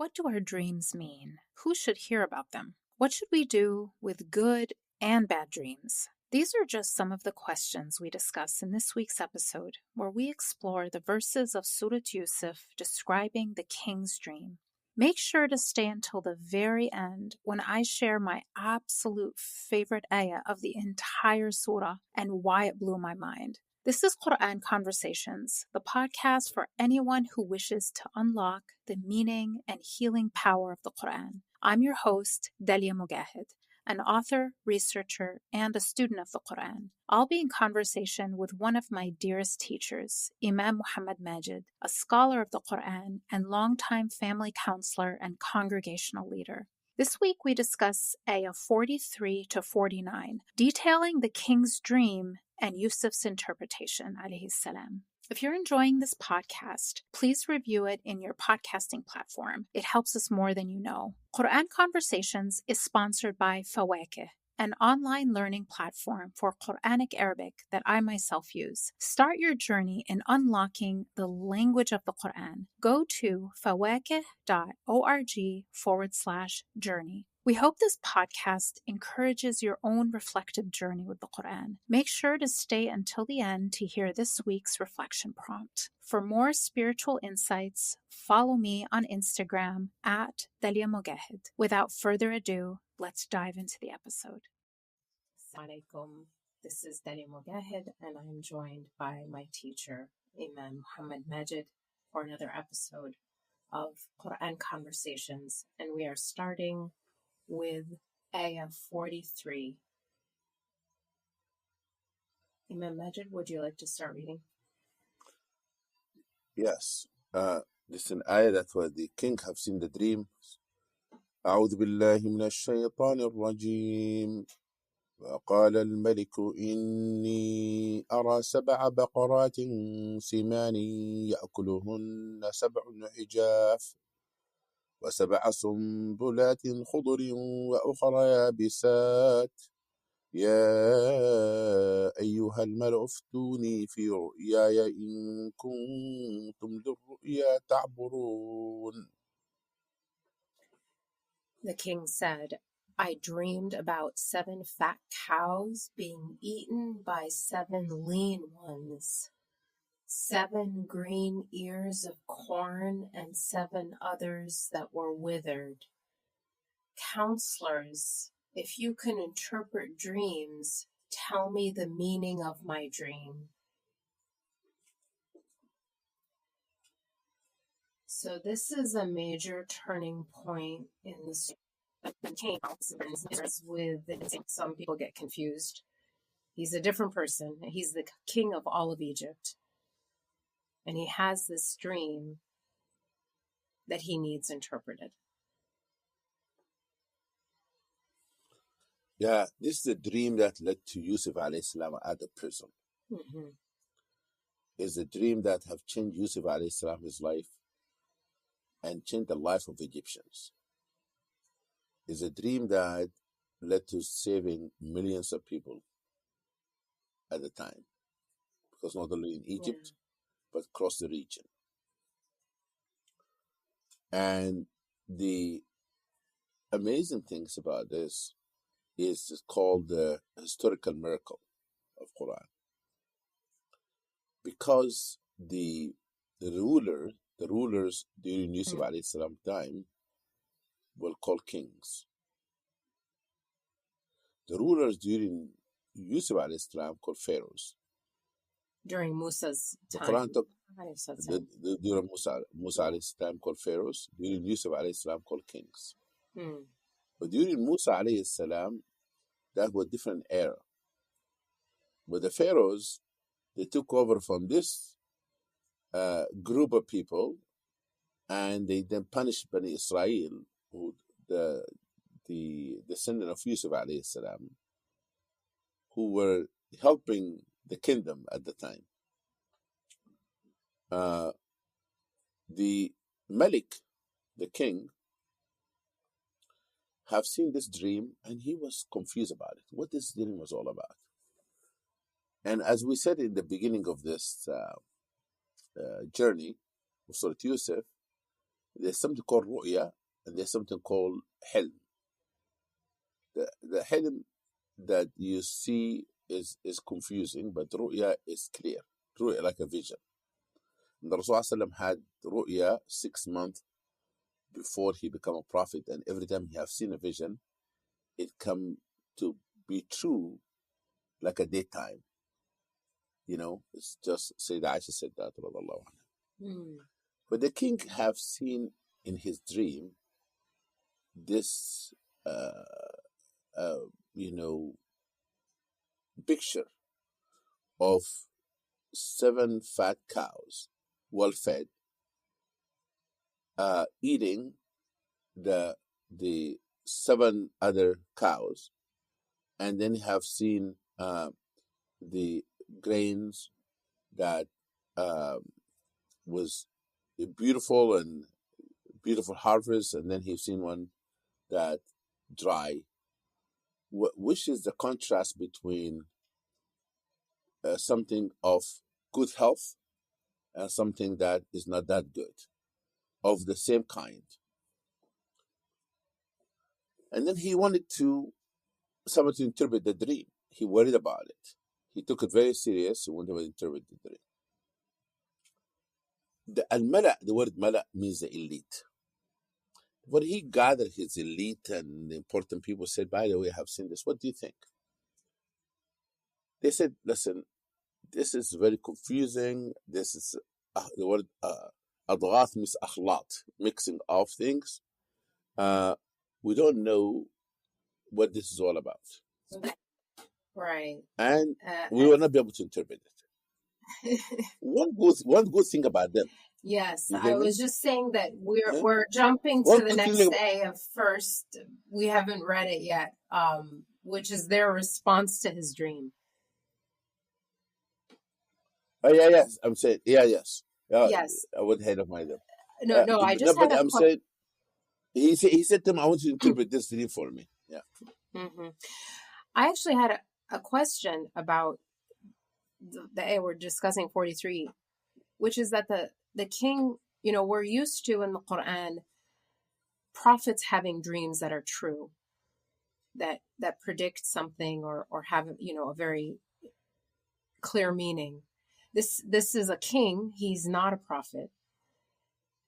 What do our dreams mean? Who should hear about them? What should we do with good and bad dreams? These are just some of the questions we discuss in this week's episode, where we explore the verses of Surat Yusuf describing the king's dream. Make sure to stay until the very end when I share my absolute favorite ayah of the entire surah and why it blew my mind. This is Quran Conversations, the podcast for anyone who wishes to unlock the meaning and healing power of the Quran. I'm your host, Dalia Mogahed, an author, researcher, and a student of the Quran. I'll be in conversation with one of my dearest teachers, Imam Muhammad Majid, a scholar of the Quran and longtime family counselor and congregational leader. This week we discuss Ayah 43 to 49, detailing the king's dream and Yusuf's interpretation, alayhi salam. If you're enjoying this podcast, please review it in your podcasting platform. It helps us more than you know. Quran Conversations is sponsored by Fawakih, an online learning platform for Quranic Arabic that I myself use. Start your journey in unlocking the language of the Quran. Go to fawakih.org/journey. We hope this podcast encourages your own reflective journey with the Quran. Make sure to stay until the end to hear this week's reflection prompt. For more spiritual insights, follow me on Instagram at Dalia Mogahed. Without further ado, let's dive into the episode. Assalamu alaikum. This is Dalia Mogahed, and I'm joined by my teacher, Imam Muhammad Majid, for another episode of Quran Conversations, and we are starting with Ayah 43. Imam Majid, would you like to start reading? Yes. This is an ayah that was the king have seen the dream. أعوذ بالله من الشيطان الرجيم وقال الملك إني أرى 7 بقرات سمان يأكلهن 7 عجاف و7 سنبلات خضر وأخرى يابسات يا أيها الملأ افتوني في رؤياي إن كنتم للرؤيا تعبرون. The king said, I dreamed about 7 fat cows being eaten by 7 lean ones, 7 green ears of corn, and 7 others that were withered. Counselors, if you can interpret dreams, tell me the meaning of my dream. So this is a major turning point in the story. Some people get confused. He's a different person. He's the king of all of Egypt. And he has this dream that he needs interpreted. Yeah, this is the dream that led to Yusuf alayhi salam at the prison. Mm-hmm. It's a dream that have changed Yusuf alayhi salam's life and changed the life of Egyptians. It's a dream that led to saving millions of people at the time, because not only in Egypt, but across the region. And the amazing things about this is it's called the historical miracle of Quran, because the rulers during Yusuf alayhi salam time were called kings. The rulers during Yusuf alayhi salam called pharaohs. During Musa's time. The Quran took during Musa alayhi salam called pharaohs. During Yusuf alayhi salam called kings. But during Musa alayhi salam, that was a different era. But the pharaohs, they took over from this group of people, and they then punished Bani Israel, who the descendant of Yusuf alayhi salam, who were helping the kingdom at the time. The Malik, the king, have seen this dream, and he was confused about it, what this dream was all about. And as we said in the beginning of this journey of Surat Yusuf, There's something called ru'ya, and there's something called hilm. The hilm that you see is confusing, but ru'ya is clear. Ru'ya like a vision. And the Rasul had ru'ya 6 months before he became a prophet, and every time he have seen a vision, it come to be true like a daytime. It's just Sayyidah Aisha said that, radiallahu anha. But the king have seen in his dream this, picture of 7 fat cows, well fed, eating the 7 other cows, and then have seen the grains that was a beautiful harvest, and then he's seen one that dry. Which is the contrast between something of good health and something that is not that good, of the same kind. And then he wanted someone to interpret the dream. He worried about it. He took it very serious when he would interpret the dream. The word mala means the elite. When he gathered his elite and the important people said, by the way, I have seen this. What do you think? They said, listen, this is very confusing. This is the word adghath means akhlat, mixing of things. We don't know what this is all about. Right. And we will not be able to interpret it. One good thing about them. Yes, I was just saying that we're jumping to the next day of first. We haven't read it yet, which is their response to his dream. Oh yeah, yes. I'm saying yes. Yes. I went ahead of my them. No. I just had I'm saying. He said to him, "I want you to interpret this dream for me." Yeah. Mm-hmm. I actually had a question about the we're discussing 43, which is that the king, we're used to in the Quran prophets having dreams that are true, that predict something or have a very clear meaning. This is a king. He's not a prophet.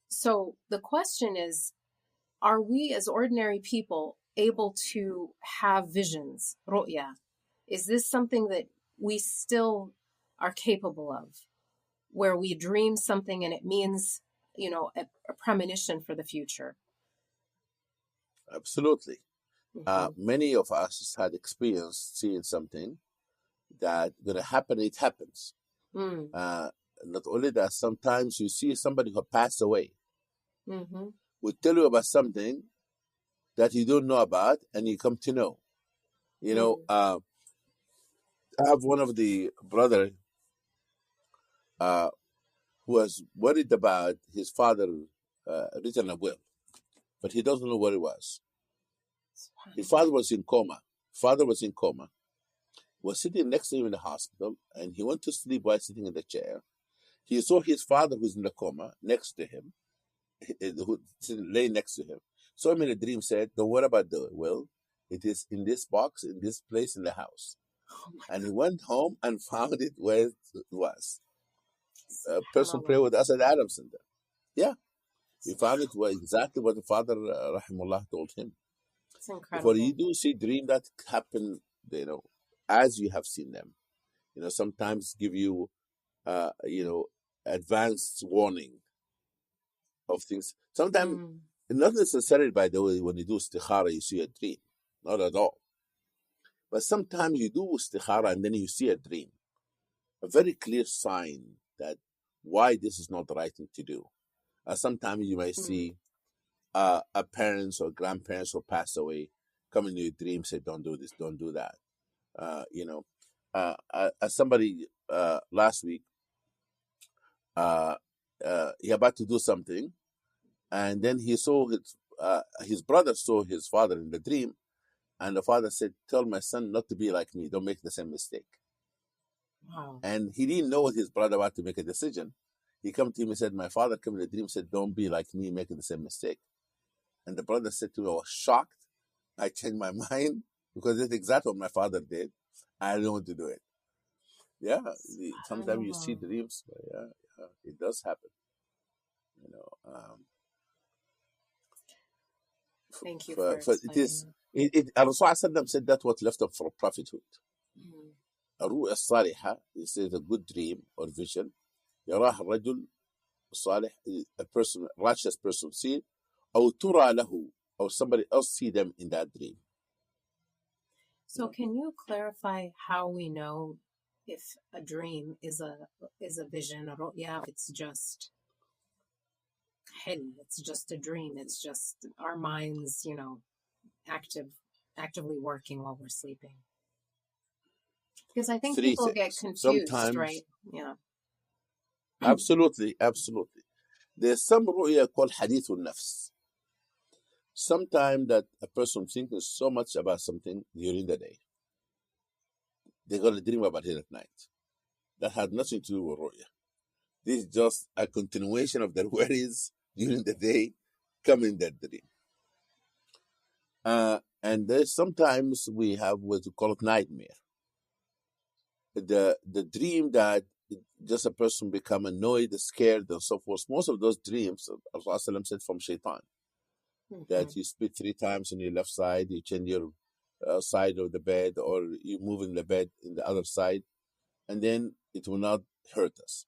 So the question is, are we as ordinary people able to have visions, ru'ya? Is this something that we still are capable of, where we dream something and it means, a premonition for the future? Absolutely. Many of us had experienced seeing something that going to happen. It happens. Not only that, sometimes you see somebody who passed away. Will tell you about something that you don't know about, and you come to know. I have one of the brother who was worried about his father written a will, but he doesn't know what it was. His father was in coma. Was sitting next to him in the hospital, and he went to sleep while sitting in the chair. He saw his father, who's in the coma, next to him, who lay next to him. So him in a dream said, "Don't worry about the will. It is in this box, in this place in the house." And he went home and found it where it was. A person prayed with us at Adam Center. Yeah. He found it was exactly what the father, rahimullah, told him. It's incredible. For you do see dreams that happen, as you have seen them. Sometimes give you, advanced warning of things. Sometimes, not necessarily, by the way, when you do istikhara, you see a dream. Not at all. But sometimes you do istikhara and then you see a dream. A very clear sign that why this is not the right thing to do. Sometimes you might see a parents or grandparents who pass away come in your dream, say, "Don't do this, don't do that." Somebody last week, he about to do something, and then he saw his brother saw his father in the dream, and the father said, "Tell my son not to be like me. Don't make the same mistake." Wow. And he didn't know his brother about to make a decision. He come to him and said, my father came in a dream, said, don't be like me, making the same mistake. And the brother said to me, I was shocked. I changed my mind because it's exactly what my father did. I don't want to do it. Yeah, sometimes you see dreams. Yeah, it does happen. Thank you for explaining. Rasul said that's what left up for prophethood. الرؤيا الصالحة is a good dream or vision. يراها الرجل الصالح, a person, righteous person see, أو ترى له, or somebody else see them in that dream. So can you clarify how we know if a dream is a vision, a ru'ya? It's just hidden. It's just a dream. It's just our minds, actively working while we're sleeping. Because I think people get confused, sometimes, right? Yeah. Absolutely. There's some ru'ya called hadithun nafs. Sometimes that a person thinking so much about something during the day, they're going to dream about it at night. That had nothing to do with ru'ya. This is just a continuation of their worries during the day, come in that dream. And there's sometimes we have what we call it nightmare. The dream that just a person become annoyed, scared, and so forth. Most of those dreams, Rasul said, from Shaytan. That you spit 3 times on your left side, you change your side of the bed, or you move in the bed in the other side, and then it will not hurt us,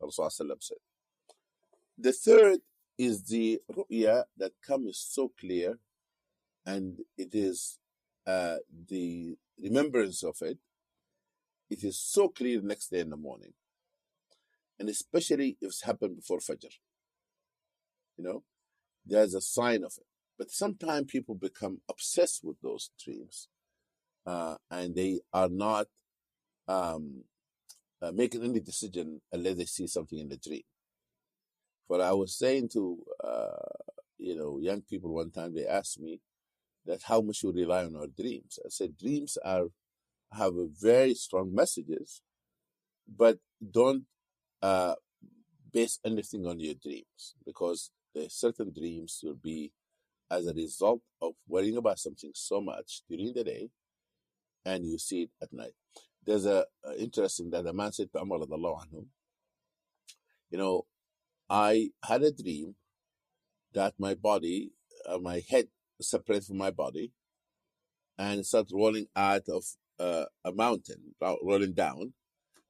Rasul said. The third is the ru'ya that comes so clear, and it is the remembrance of it. It is so clear next day in the morning, and especially if it's happened before Fajr. There's a sign of it. But sometimes people become obsessed with those dreams, and they are not making any decision unless they see something in the dream. For I was saying to young people one time, they asked me that how much you rely on our dreams. I said dreams have a very strong messages, but don't base anything on your dreams, because there are certain dreams will be as a result of worrying about something so much during the day, and you see it at night. There's a interesting that a man said to Umar radiallahu anhu, I had a dream that my body, my head separated from my body, and it started rolling out of a mountain, rolling down,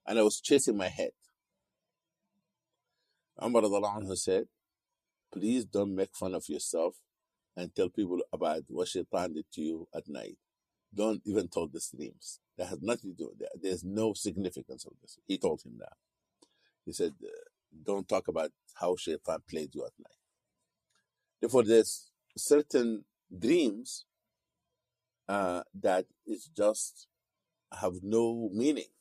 and I was chasing my head. Umar radiallahu anhu said, please don't make fun of yourself and tell people about what Shaytan did to you at night. Don't even tell the dreams. That has nothing to do with that. There's no significance of this. He told him that. He said, don't talk about how Shaytan played you at night. Therefore, there's certain dreams that is just have no meaning,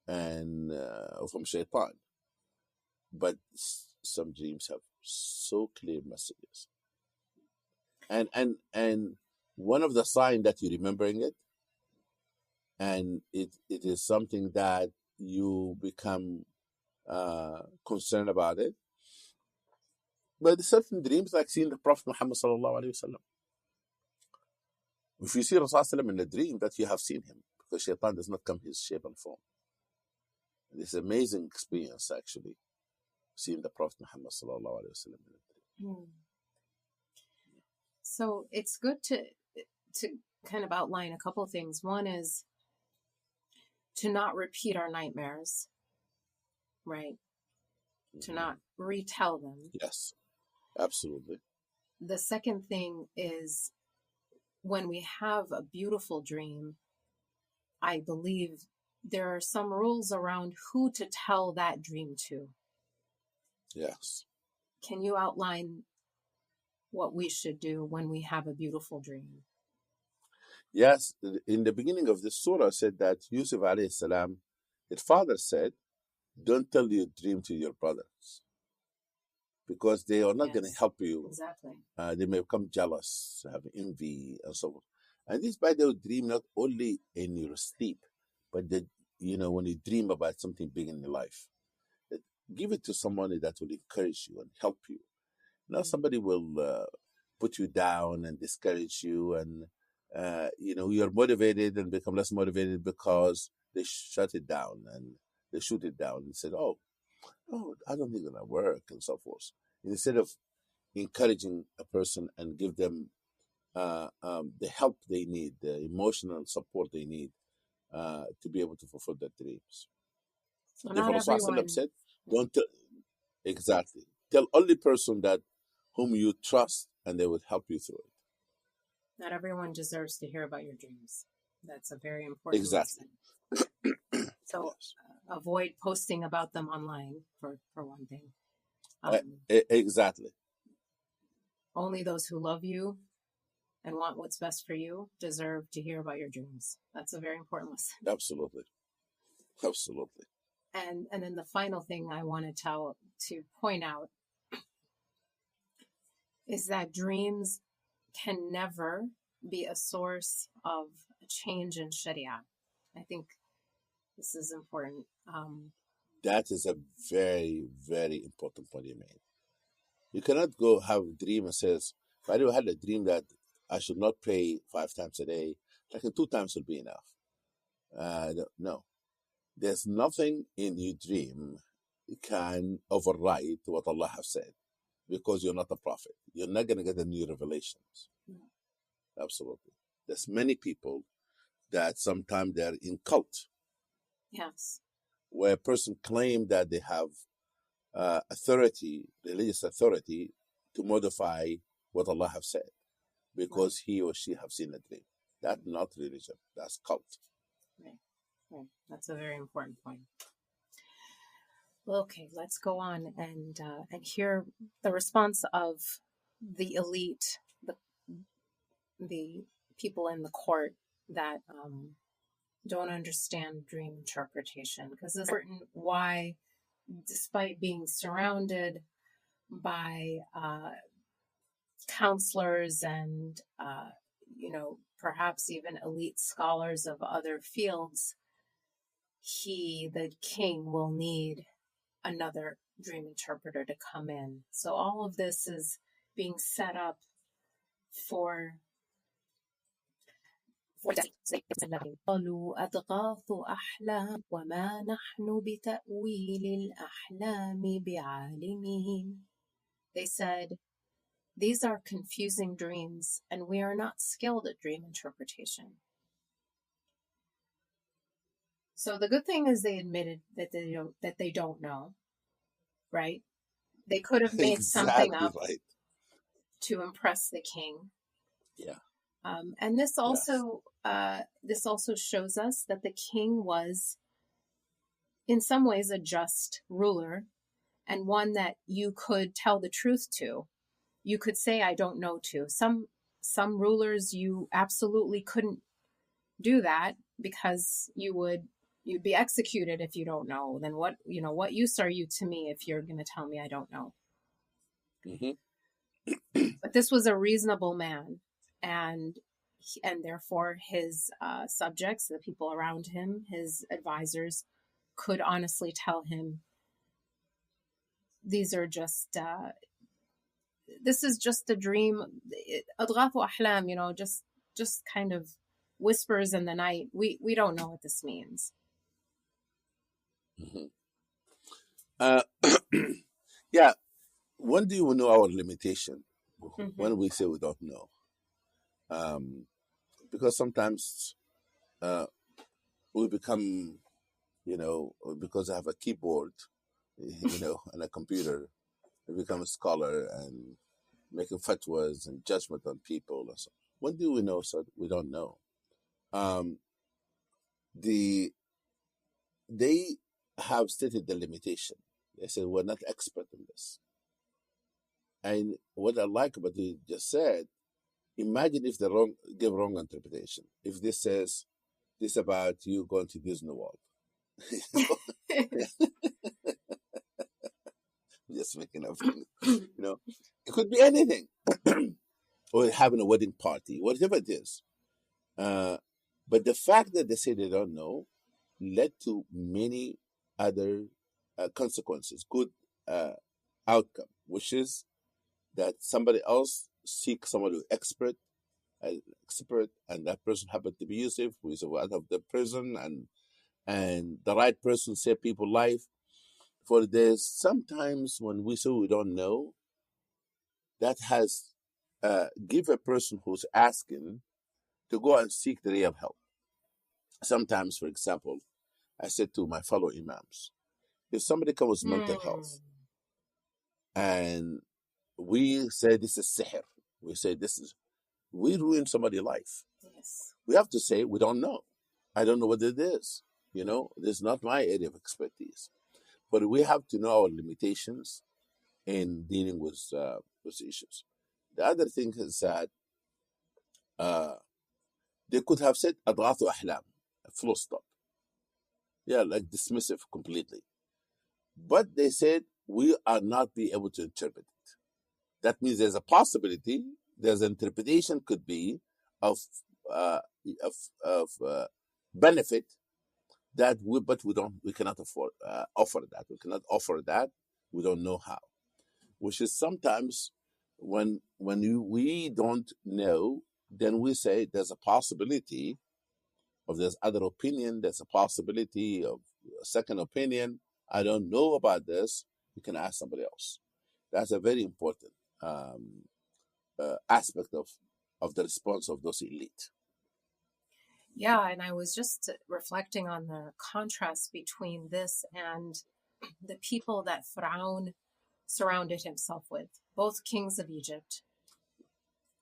and from Shaytan. But some dreams have so clear messages. And one of the signs that you're remembering it, and it is something that you become concerned about it. But certain dreams, like seeing the Prophet Muhammad sallallahu alaihi wasallam. If you see Rasul in a dream, that you have seen him, because Shaytan does not come his shape and form. It's an amazing experience, actually, seeing the Prophet Muhammad sallallahu alaihi wasallam in a dream. So it's good to kind of outline a couple of things. One is to not repeat our nightmares, right? To not retell them. Yes, absolutely. The second thing is, when we have a beautiful dream, I believe there are some rules around who to tell that dream to. Yes. Can you outline what we should do when we have a beautiful dream? Yes. In the beginning of this surah said that Yusuf alayhi salam, his father said, don't tell your dream to your brothers, because they are not going to help you. Exactly. They may become jealous, have envy, and so on. And this, by the way, dream not only in your sleep, but when you dream about something big in your life. give it to somebody that will encourage you and help you. Now, somebody will put you down and discourage you, and you're motivated and become less motivated because they shut it down and they shoot it down and said, "Oh, I don't think it's gonna work," and so forth. Instead of encouraging a person and give them the help they need, the emotional support they need to be able to fulfill their dreams. So The not Prophet everyone. said, "Don't exactly tell only person that whom you trust, and they will help you through it." Not everyone deserves to hear about your dreams. That's a very important Exactly. lesson. So Yes. Avoid posting about them online for one thing. Exactly. Only those who love you and want what's best for you deserve to hear about your dreams. That's a very important lesson. Absolutely. Absolutely. And then the final thing I want to point out is that dreams can never be a source of a change in Sharia. I think this is important. That is a very, very important point you made. You cannot go have a dream and says, if I had a dream that I should not pray 5 times a day, like 2 times will be enough. No. There's nothing in your dream can override what Allah has said, because you're not a prophet. You're not going to get the new revelations. No. Absolutely. There's many people that sometimes they're in cult. Yes. Where a person claims that they have authority, religious authority, to modify what Allah has said, because he or she have seen a dream. That's not religion. That's cult. Right. That's a very important point. Okay, let's go on and hear the response of the elite, the people in the court that don't understand dream interpretation, because it's important why, despite being surrounded by counselors and perhaps even elite scholars of other fields, the king, will need another dream interpreter to come in. So all of this is being set up for قالوا أضغاث أحلام وما نحن بتأويل الأحلام بعالمين. They said, these are confusing dreams, and we are not skilled at dream interpretation. So the good thing is they admitted that they don't know, right? They could have made something up to impress the king. Yeah. And this also shows us that the king was, in some ways, a just ruler, and one that you could tell the truth to. You could say, "I don't know" to. Some rulers you absolutely couldn't do that, because you'd be executed if you don't know. Then what use are you to me if you're going to tell me I don't know? Mm-hmm. But this was a reasonable man, and therefore his subjects, the people around him, his advisors, could honestly tell him, these are just this is just a dream. Adghath wa ahlam, just kind of whispers in the night. We don't know what this means. Mm-hmm. Yeah. When do you know our limitation? Mm-hmm. When we say we don't know. Because sometimes we become, because I have a keyboard, and a computer, we become a scholar and making fatwas and judgment on people. And so, when do we know? So we don't know. They have stated the limitation. They said we're not expert in this. And what I like about what you just said, imagine if they give wrong interpretation. If this says this about you going to Disney World. Just making up. It could be anything. Or having a wedding party, whatever it is. But the fact that they say they don't know led to many other consequences, good outcome, which is that somebody else seeks somebody who's expert, and that person happened to be Yusuf, who is out of the prison, and the right person saved people's life. For this, sometimes when we say we don't know, that has give a person who's asking to go and seek the real help. Sometimes, for example, I said to my fellow imams, if somebody comes with mental health, and we say this is sihr, we ruin somebody's life. Yes. We have to say we don't know. I don't know what it is. This is not my area of expertise. But we have to know our limitations in dealing with issues. The other thing is that they could have said أضغاث أحلام, full stop. Yeah, like dismissive completely. But they said we are not be able to interpret it. That means there's a possibility, there's an interpretation could be of benefit that we cannot afford offer that. We cannot offer that. We don't know how. Which is sometimes when we don't know, then we say there's a possibility of there's other opinion. There's a possibility of a second opinion. I don't know about this. You can ask somebody else. That's a very important aspect of the response of those elite. Yeah, and I was just reflecting on the contrast between this and the people that Pharaoh surrounded himself with, both kings of Egypt,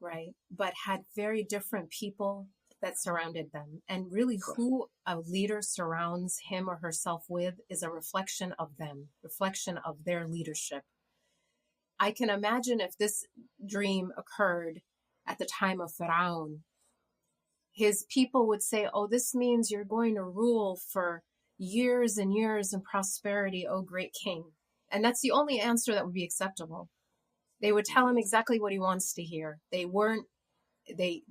right? But had very different people that surrounded them. And really who a leader surrounds him or herself with is a reflection of them, reflection of their leadership. I can imagine if this dream occurred at the time of Pharaoh, his people would say, oh, this means you're going to rule for years and years in prosperity, oh great king. And that's the only answer that would be acceptable. They would tell him exactly what he wants to hear. They weren't the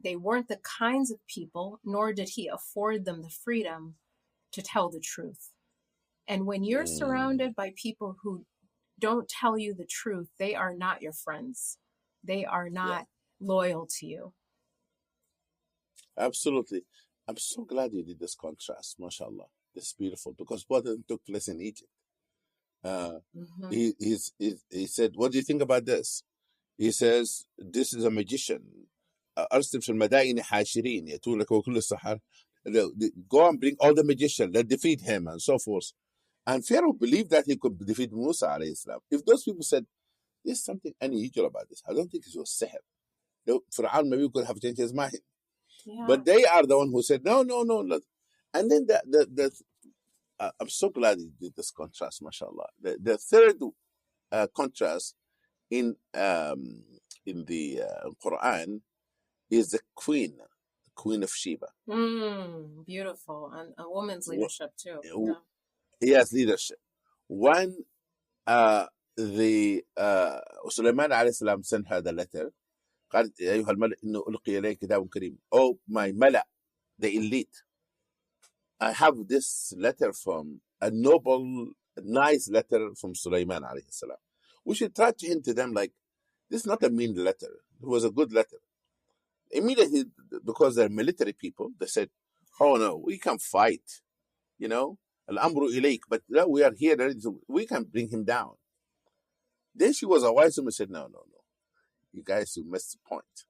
kinds of people, nor did he afford them the freedom to tell the truth. And when you're surrounded by people who don't tell you the truth, they are not your friends. They are not loyal to you. Absolutely. I'm so glad you did this contrast, mashallah. This is beautiful, because what took place in Egypt. He said, what do you think about this? He says, this is a magician. أرسل في المدائن حاشرين يأتون لك وكل السحر. Go and bring all the magicians, let's defeat him, and so forth. And Pharaoh believed that he could defeat Musa alayhi salam. If those people said, there's something unusual about this, I don't think it was sihr. Pharaoh maybe could have changed his mind. Yeah. But they are the one who said, no. And then I'm so glad you did this contrast, mashallah. The third contrast in the Quran is the Queen of Sheba. Beautiful. And a woman's leadership too. Yeah. Yes, leadership. When Sulaiman alayhi salam sent her the letter, قالت أيها الملأ إنه ألقي إليك كتاب كريم. Oh, my ملأ, the elite. I have this letter from a noble, nice letter from Sulaiman alayhi salam. We should try to hint to them like, this is not a mean letter. It was a good letter. Immediately, because they're military people, they said, oh no, we can fight. Al-amru ilayk, but no, we are here, we can bring him down. Then she was a wise woman and said, no. You guys, you missed the point.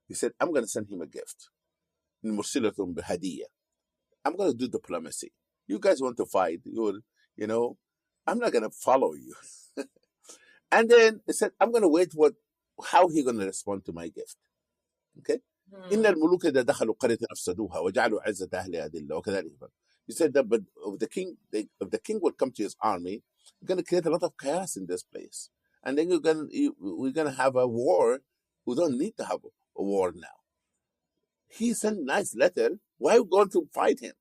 He said, I'm going to send him a gift. I'm going to do diplomacy. You guys want to fight, I'm not going to follow you. And then he said, I'm going to wait how he going to respond to my gift. Okay? إن الملوك إذا دخلوا قرية أفسدوها وجعلوا عزة أهلها أذلة وكذلك. He said that, but if the king will come to his army, you're going to create a lot of chaos in this place. And then we're going to have a war. We don't need to have a war now. He sent a nice letter. Why are we going to fight him?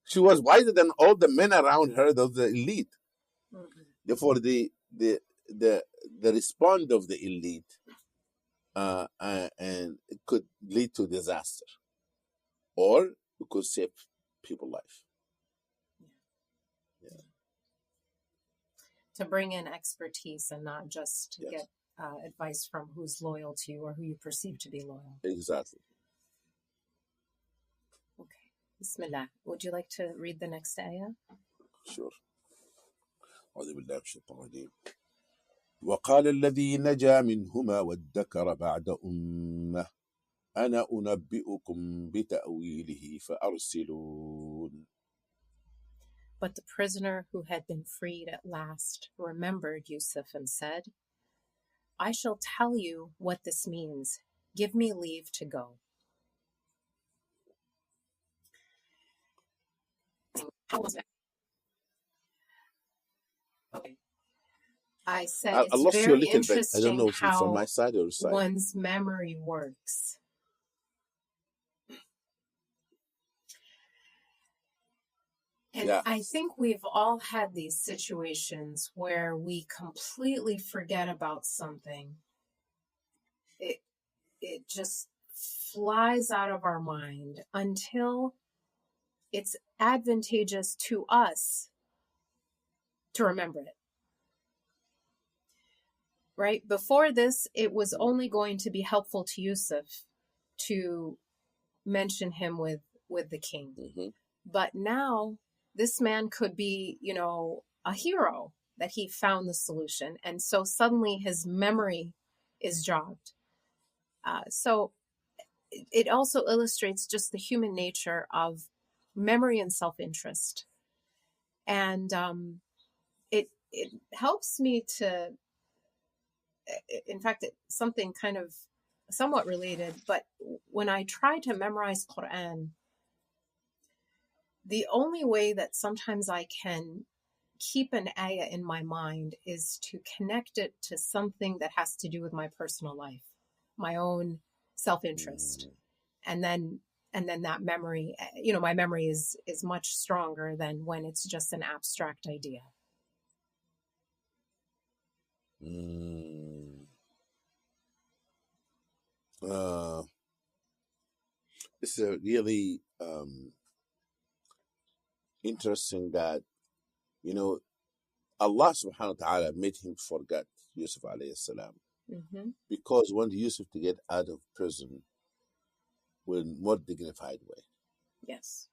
She was wiser than all the men around her, the elite. Therefore, the response of the elite, and it could lead to disaster, or it could save people's life. To bring in expertise and not just Yes. get advice from who's loyal to you or who you perceive to be loyal. Exactly. Okay. Bismillah. Would you like to read the next ayah? Sure. أعوذ بالله من الشيطان الرجيم. وقال الذي نجا منهما وادكر بعد أمة أنا أنبئكم بتأويله فأرسلون. But the prisoner who had been freed at last remembered Yusuf and said, I shall tell you what this means. Give me leave to go. How was that? Okay. I said I it's lost you a very little bit. I don't interesting know if it's from how my side or your side. one's memory works. And Yeah. I think we've all had these situations where we completely forget about something. It just flies out of our mind until it's advantageous to us to remember it. Right? Before this, it was only going to be helpful to Yusuf to mention him with the king. Mm-hmm. But now this man could be, a hero that he found the solution. And so suddenly his memory is jogged. So it also illustrates just the human nature of memory and self-interest. And it helps me to, in fact, it's something kind of somewhat related, but when I try to memorize Quran, the only way that sometimes I can keep an ayah in my mind is to connect it to something that has to do with my personal life, my own self-interest. And then that memory, my memory is much stronger than when it's just an abstract idea. It's a really interesting that, Allah subhanahu wa ta'ala made him forget Yusuf alayhi salam. Mm-hmm. Because wanted Yusuf to get out of prison with a more dignified way. Yes.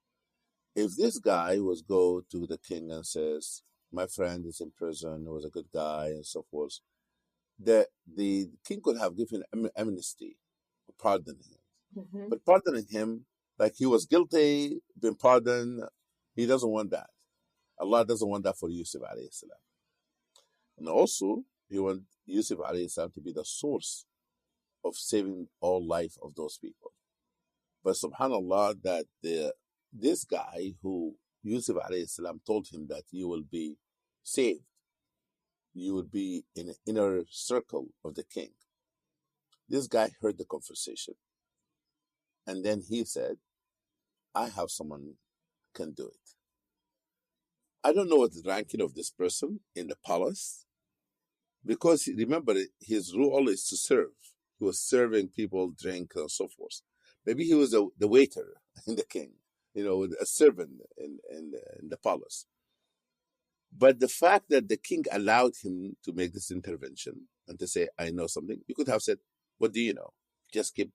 If this guy was go to the king and says, my friend is in prison, he was a good guy and so forth, the king could have given amnesty, pardon him. Mm-hmm. But pardoning him, like he was guilty, been pardoned, he doesn't want that. Allah doesn't want that for Yusuf alayhi salam. And also, he wants Yusuf alayhi salam to be the source of saving all life of those people. But subhanAllah, that this guy who Yusuf alayhi salam told him that you will be saved, you will be in an inner circle of the king. This guy heard the conversation. And then he said, I have someone can do it. I don't know what the ranking of this person in the palace, because remember, his role is to serve. He was serving people drink and so forth. Maybe he was the waiter in the king, a servant in the palace. But the fact that the king allowed him to make this intervention and to say, I know something, you could have said, what do you know? Just keep,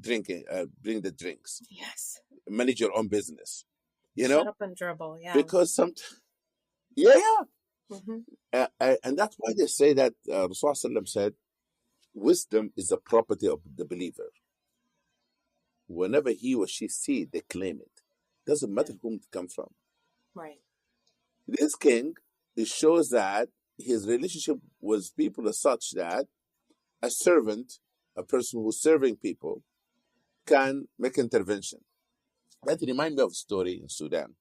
drinking, bring the drinks. Yes. Manage your own business. Shut up and dribble, yeah. Because Mm-hmm. And that's why they say that Rasulullah said, wisdom is a property of the believer. Whenever he or she see it, they claim it. Doesn't matter whom it comes from. Right. This king, it shows that his relationship with people is such that a servant, a person who's serving people, can make intervention. That reminds me of a story in Sudan.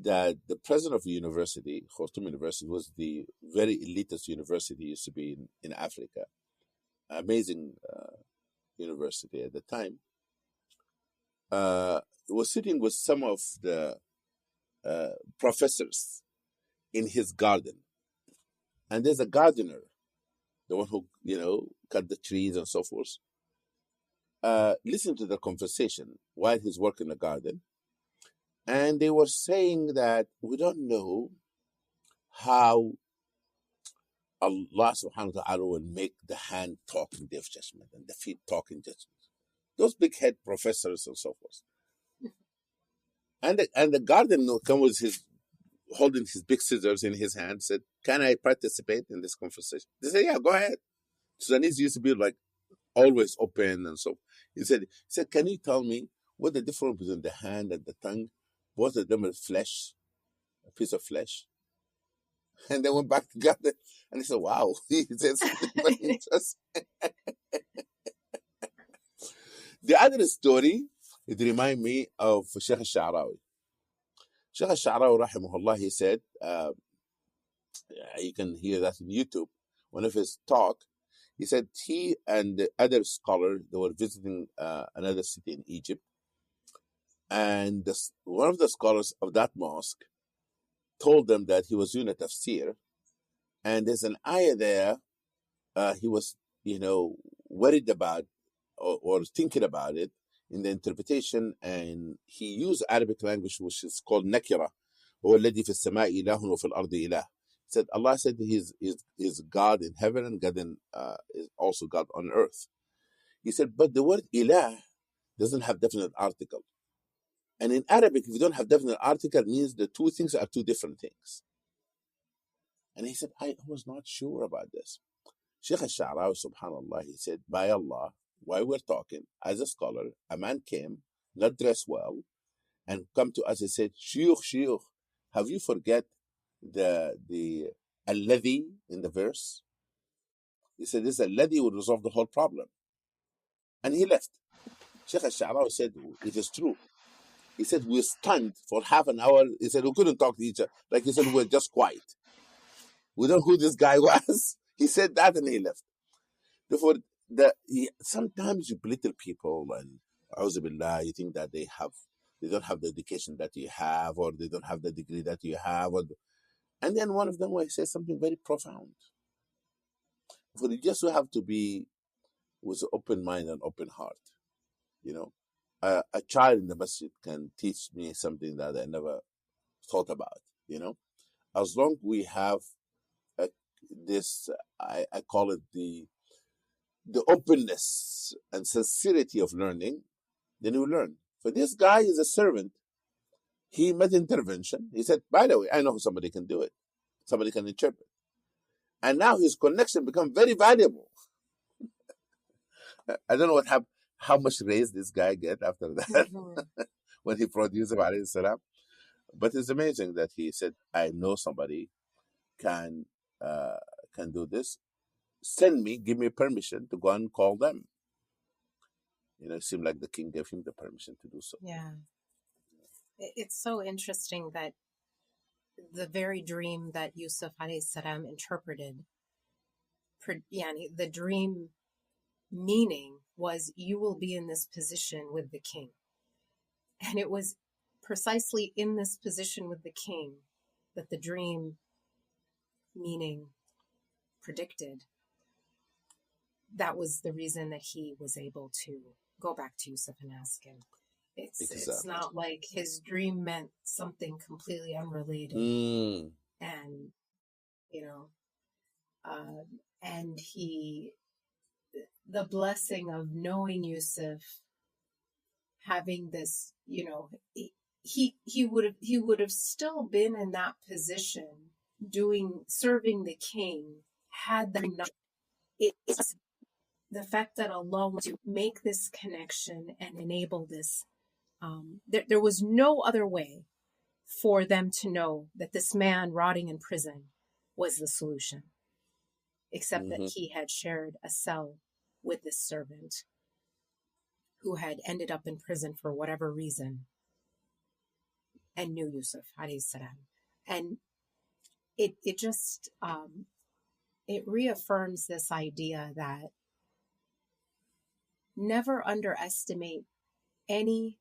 That the president of the university, Khartoum University, was the very elitist university, used to be in Africa. Amazing university at the time. Was sitting with some of the professors in his garden. And there's a gardener, the one who, cut the trees and so forth. Listen to the conversation while he's working in the garden. And they were saying that we don't know how Allah subhanahu wa ta'ala will make the hand talk in Day of Judgment and the feet talk in judgment. Those big head professors and so forth. And the guardian come with his holding his big scissors in his hand, said, "Can I participate in this conversation?" They said, "Yeah, go ahead." Sudanese used to be like always open and so. He said, "Can you tell me what the difference between the hand and the tongue? Both of them are flesh, a piece of flesh." And they went back together, and he said, "Wow," he said something very interesting. The other story, it reminds me of Sheikh al-Sha'rawi. Sheikh al-Sha'rawi, rahimahullah, he said, you can hear that in YouTube, one of his talk, he said he and the other scholar, they were visiting another city in Egypt, and one of the scholars of that mosque told them that he was doing a tafsir, and there's an ayah there he was, worried about or thinking about it in the interpretation, and he used Arabic language, which is called nakira. هو الذي في السماء إله وفي الأرض إله. Said Allah said he's God in heaven and God is also God on earth. He said, but the word ilah doesn't have definite article. And in Arabic, if you don't have definite article, it means the two things are two different things. And he said, I was not sure about this. Sheikh al-Sha'rawi, subhanAllah, he said, by Allah, while we're talking, as a scholar, a man came, not dressed well, and come to us and said, Shuyukh, have you forget the alladhi in the verse? He said, this alladhi would resolve the whole problem. And he left. Sheikh al-Sha'rawi said, it is true. He said, we stunned for half an hour. He said, we couldn't talk to each other. Like he said, we were just quiet. We don't know who this guy was. He said that and he left. Therefore, sometimes you belittle people and a'udhu billah, you think that they don't have the education that you have, or they don't have the degree that you have. And then one of them will say something very profound. For you just have to be with an open mind and open heart. A child in the masjid can teach me something that I never thought about. As long we have this, I call it the openness and sincerity of learning, then you learn. For this guy is a servant. He made intervention. He said, by the way, I know somebody can do it. Somebody can interpret. And now his connection become very valuable. I don't know how much raise this guy get after that when he brought Yusuf alayhi salam. But it's amazing that he said, I know somebody can do this. Send me, give me permission to go and call them. It seemed like the king gave him the permission to do so. Yeah. It's so interesting that the very dream that Yusuf alayhi salam interpreted, the dream meaning was, you will be in this position with the king. And it was precisely in this position with the king that the dream meaning predicted. That was the reason that he was able to go back to Yusuf and ask him. It's not like his dream meant something completely unrelated. And, and the blessing of knowing Yusuf, having this, he would have still been in that position serving the king had that not. It's the fact that Allah wants to make this connection and enable this. There was no other way for them to know that this man rotting in prison was the solution, except that he had shared a cell with this servant who had ended up in prison for whatever reason and knew Yusuf alayhi salam. And it just it reaffirms this idea that never underestimate any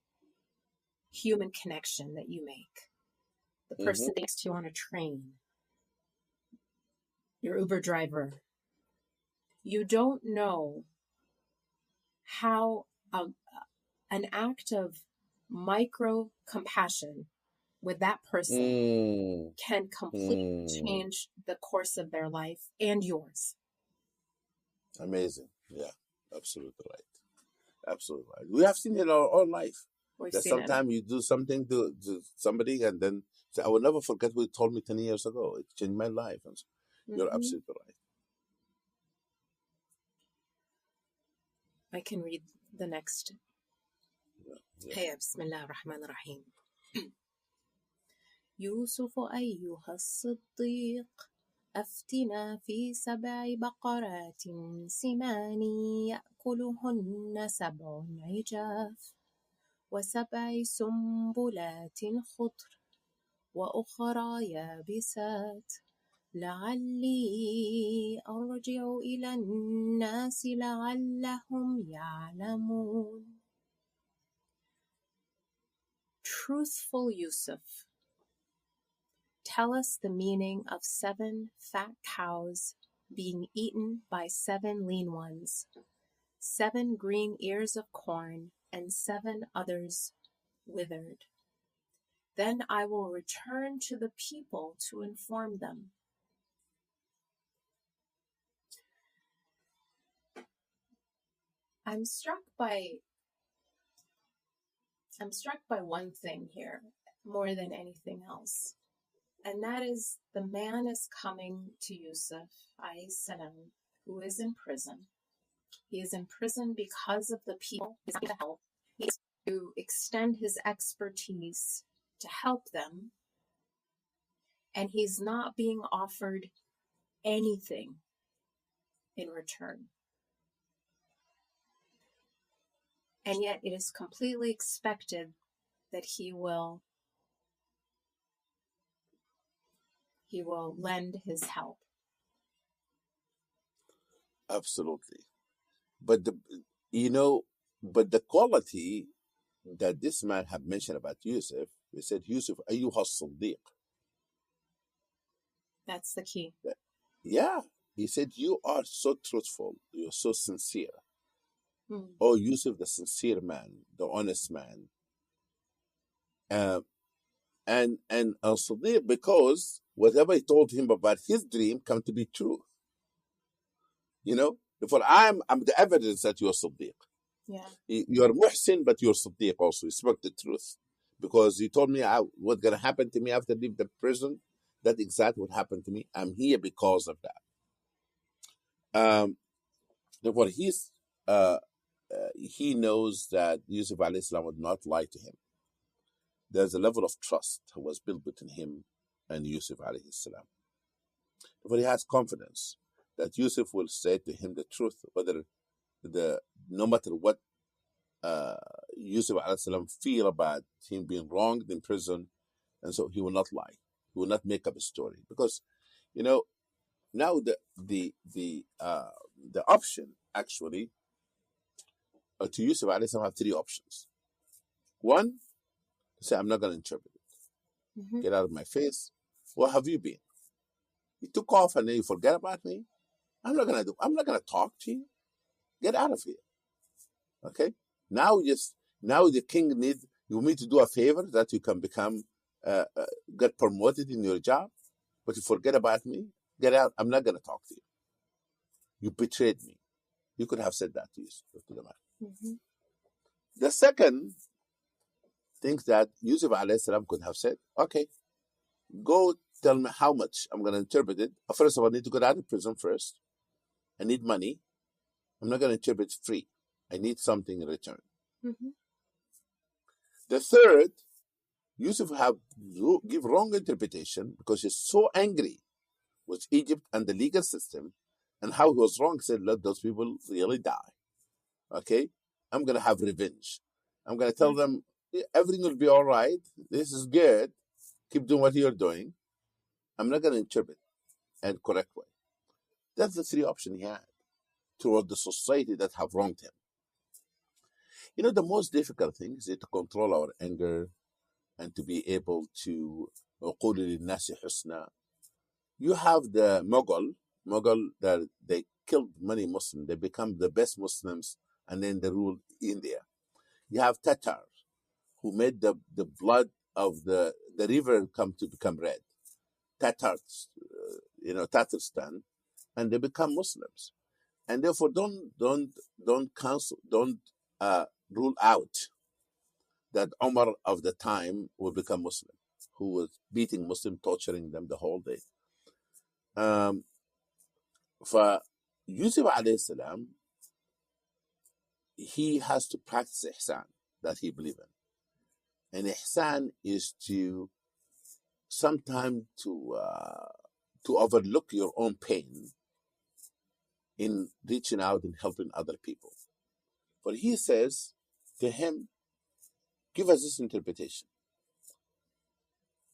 human connection that you make. The person next to you on a train, your Uber driver. You don't know how an act of micro compassion with that person can completely change the course of their life and yours. Amazing. Yeah, absolutely right. Absolutely right. We have seen it in our own life. That sometimes you do something to somebody and then say, I will never forget what you told me 10 years ago. It changed my life. And so, you're absolutely right. I can read the next. هيا بسم الله الرحمن الرحيم. يوسف أيها الصديق أفتنا في 7 بقرات سمان يأكلهن 7 عجاف و7 سنبلات خضر وأخرى يابسات لعلي أرجع إلى الناس لعلهم يعلمون. Truthful Yusuf, tell us the meaning of 7 fat cows being eaten by 7 lean ones, 7 green ears of corn, and 7 others withered. Then I will return to the people to inform them. I'm struck by one thing here more than anything else. And that is the man is coming to Yusuf, alayhi salam, who is in prison. He is in prison because of the people he's to help. He's to extend his expertise to help them. And he's not being offered anything in return. And yet it is completely expected that he will lend his help. Absolutely. But the quality that this man had mentioned about Yusuf, he said, Yusuf, ayyuha as-siddiq. That's the key. Yeah. He said, you are so truthful. You're so sincere. Oh, Yusuf, the sincere man, the honest man. And al-Siddiq, because whatever he told him about his dream come to be true. For I'm the evidence that you're Siddiq. Yeah. You're Muhsin, but you're Siddiq also. You spoke the truth. Because you told me what's going to happen to me after I leave the prison. That's exactly what happened to me. I'm here because of that. Therefore, he knows that Yusuf alayhi salam would not lie to him. There's a level of trust that was built between him and Yusuf alayhi salam. Therefore, he has confidence that Yusuf will say to him the truth, no matter what Yusuf alayhi salam feel about him being wronged in prison, and so he will not lie. He will not make up a story because, now the option actually to Yusuf alayhi salam have 3 options. One, say, I'm not going to interpret it. Get out of my face. Where have you been? You took off and then you forget about me. I'm not going to talk to you. Get out of here. Okay? Now the king you need to do a favor that you can become, get promoted in your job, but you forget about me. Get out. I'm not going to talk to you. You betrayed me. You could have said that to the man. The second thing that Yusuf alayhi salam could have said, okay, go tell me how much I'm going to interpret it. First of all, I need to get out of prison first. I need money. I'm not going to interpret free. I need something in return. The third, Yusuf have give wrong interpretation because he's so angry with Egypt and the legal system and how he was wrong. He said, let those people really die. Okay? I'm going to have revenge. I'm going to tell them everything will be all right. This is good. Keep doing what you're doing. I'm not going to interpret in correct way. That's the 3 options he had toward the society that have wronged him. The most difficult thing is to control our anger and to be able to قُولُوا لِلنَّاسِ حُسْنًا. You have the Mughal that they killed many Muslims. They become the best Muslims and then they rule India. You have Tatar who made the blood of the the river come to become red. Tatars, Tatarstan, and they become Muslims. And therefore, don't rule out that Umar of the time will become Muslim, who was beating Muslim, torturing them the whole day. For Yusuf alayhi salam, he has to practice ihsan that he believes in. And ihsan is to sometimes to overlook your own pain in reaching out and helping other people. But he says to him, give us this interpretation,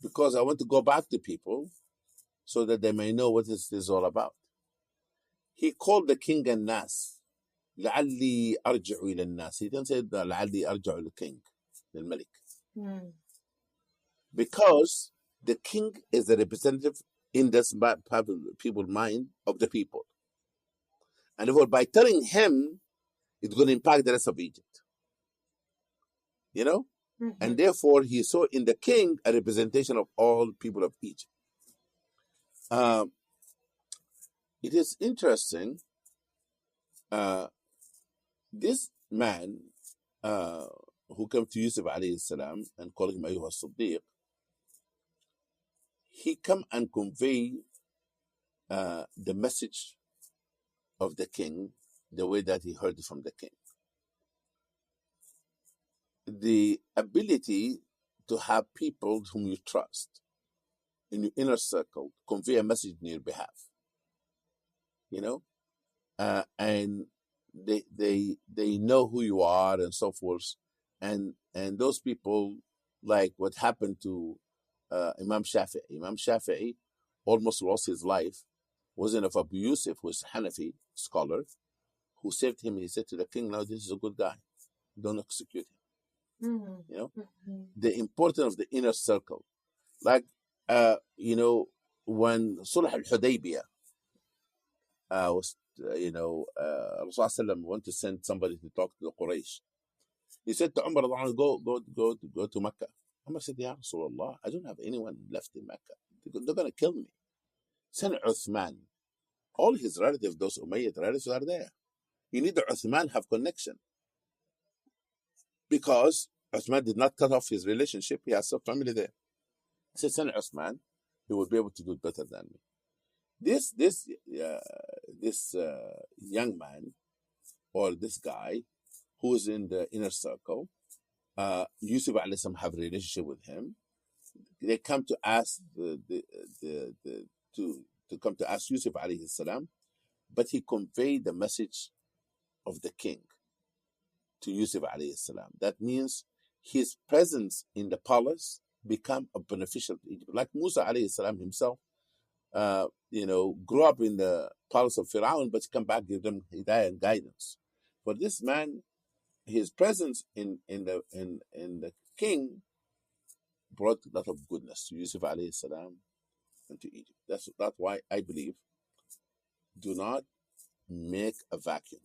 because I want to go back to people so that they may know what this is all about. He called the king and nas. لعلي أرجع إلى الناس. He didn't say لعلي أرجع إلى king, the Malik. Because the king is the representative in this people's mind of the people. And therefore, by telling him, it's going to impact the rest of Egypt. And therefore, he saw in the king a representation of all people of Egypt. It is interesting. This man who came to Yusuf alayhi salam and called him Ayyuha Siddiq, he come and convey the message of the king the way that he heard it from the king. The ability to have people whom you trust in your inner circle convey a message on your behalf, and they know who you are and so forth, and those people, like what happened to Imam Shafi'i. Imam Shafi'i almost lost his life. Wasn't of Abu Yusuf, who is a Hanafi scholar, who saved him. He said to the king, "No, this is a good guy. Don't execute him." The importance of the inner circle, like when Sulh al-Hudaybiyah was, Rasulullah wanted to send somebody to talk to the Quraysh. He said to Umar, go to Mecca. Umar said, Ya Rasulullah, I don't have anyone left in Mecca. They're going to kill me. Send Uthman. All his relatives, those Umayyad relatives, are there. You need the Uthman have connection. Because Uthman did not cut off his relationship. He has some family there. He said, send Uthman. He will be able to do it better than me. This young man, or this guy who is in the inner circle, Yusuf alayhi salam have a relationship with him. They come to ask to come to ask Yusuf alayhi salam, but he conveyed the message of the king to Yusuf alayhi salam. That means his presence in the palace become beneficial to Egypt. Like Musa alayhi salam himself, grew up in the palace of Pharaoh, but come back, give them hidayah and guidance. For this man, his presence in the king brought a lot of goodness to Yusuf alayhi salam and to Egypt. That's why I believe, do not make a vacuum.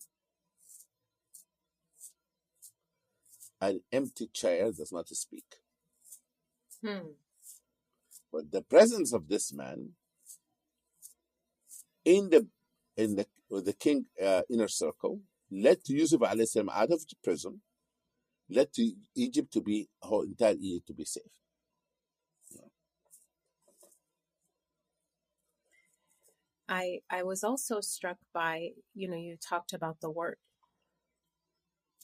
An empty chair does not speak. But the presence of this man in the king inner circle led to Yusuf alayhi salam out of prison, led to Egypt to be, whole entire Egypt to be safe. I was also struck by, you talked about the word,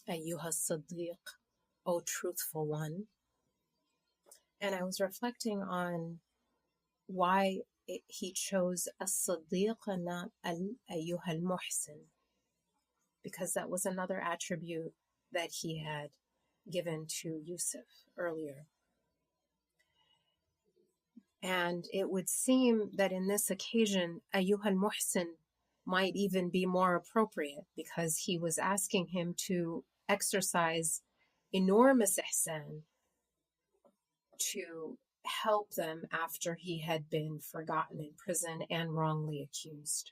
Ayyuha Siddiq, O truthful one. And I was reflecting on why he chose as-Siddiq and not Ayyuha al-Muhsin, because that was another attribute that he had given to Yusuf earlier. And it would seem that in this occasion, Ayyuha al-Muhsin might even be more appropriate, because he was asking him to exercise enormous ihsan to help them after he had been forgotten in prison and wrongly accused.